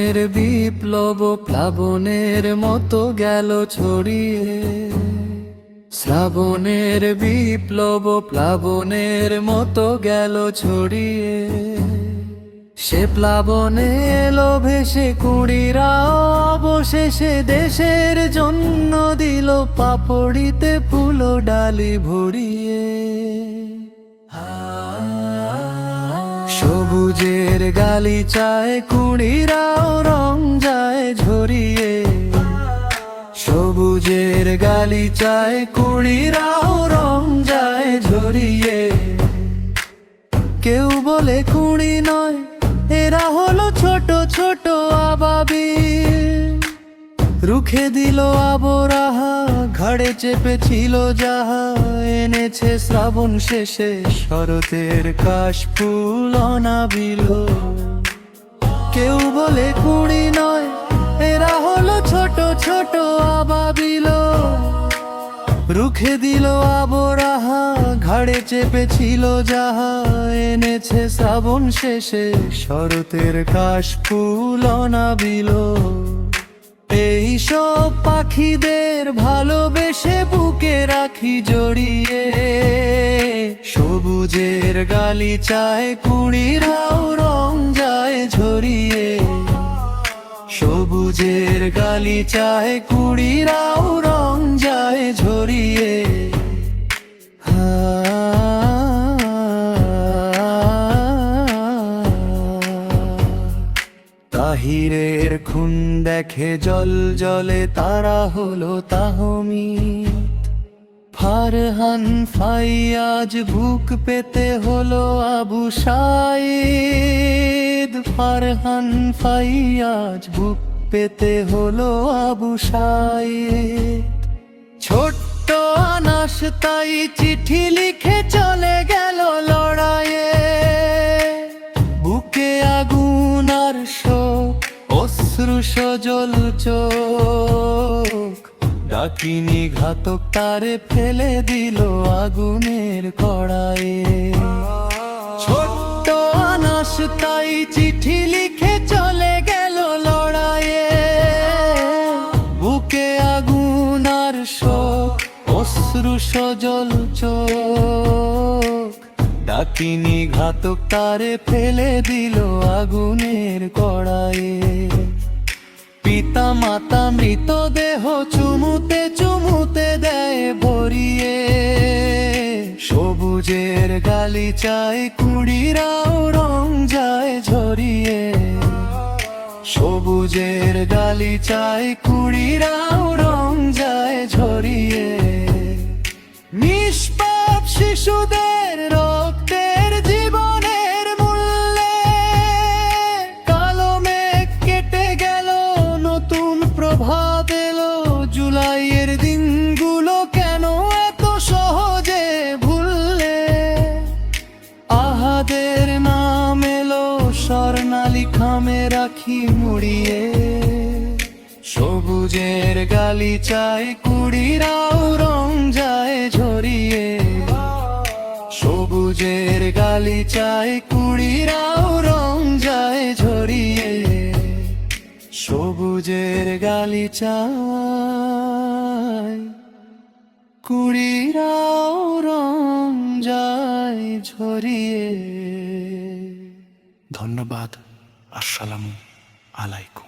শ্রাবণের বিপ্লব প্লাবনের মতো গেল ছড়িয়ে, শ্রাবণের বিপ্লব প্লাবনের মতো গেল ছড়িয়ে। সে প্লাবনে এলো ভেসে কুঁড়িরা অবশেষে দেশের জন্য দিল পাপড়িতে ফুল ডালি ভরিয়ে। সবুজের গালিচায় কুঁড়িরাও রং যায় ঝরিয়ে, সবুজের গালিচায় কুঁড়িরাও রং যায় ঝরিয়ে। কেউ বলে কুঁড়ি নয়, এরা হলো ছোট ছোট আবাবিল। রুখে দিল আবরাহা, ঘাড়ে চেপেছিল যাহা, এনেছে শ্রাবণ শেষে শরতের কাশফুল অনাবিল। কেউ বলে কুঁড়ি নয়, এরা হলো ছোট ছোট আবাবিল। রুখে দিল আবরাহা, ঘাড়ে চেপেছিল যাহা, এনেছে শ্রাবণ শেষে শরতের কাশফুল অনাবিল। এই সব পাখিদের ভালোবেসে বুকে রাখি জড়িয়ে, সবুজের গালিচায় কুঁড়িরাও রং যায় ঝরিয়ে, সবুজের গালিচায় কুঁড়িরাও রং যায় ঝরিয়ে। তাহিরের খুন দেখে জল জলে তারা হলো তাহমিদ। ফারহান ফাইয়াজ বুক পেতে হলো আবু সাঈদ। ফারহান ফাইয়াজ বুক পেতে হলো আবু সাঈদ। ছোট্ট আনাস তাই চিঠি লিখে চলে গেল লড়াইয়ে। বুকে আগুন আর শোক, অশ্রু সজল চোখ। ডাকিনী ঘাতক তারে ফেলে দিল আগুনের কড়াইয়ে। ছোট্ট আনাস তাই চিঠি লিখে চলে গেল লড়াইয়ে। বুকে আগুন আর শোক, অশ্রু সজল চোখ। ডাকিনী ঘাতক তারে ফেলে দিল আগুনের কড়াইয়ে। পিতা মাতা মৃতদেহ চুমুতে চুমুতে দেয় ভরিয়ে, সবুজের গালিচায় কুঁড়িরাও রং যায় ঝরিয়ে, সবুজের গালিচায় কুঁড়িরাও রং যায় ঝরিয়ে। নিষ্পাপ শিশুদের রক্তের জীবনের মূল্যে কালো মেঘ কেটে গেল, নতুন প্রভাত এলো। জুলাইয়ের দিনগুলো কেন এত সহজে ভুললে? আহাদের নাম এলো স্বর্ণালী খামে রাখি মুড়িয়ে, সবুজের গালিচায় কুঁড়িরাও রং যায় ঝরিয়ে, সবুজের গালিচায় কুঁড়িরাও রং যায় ঝরিয়ে। সবুজের গালিচায় কুঁড়িরাও রং যায় ঝরিয়ে। ধন্যবাদ। আসসালামু আলাইকুম।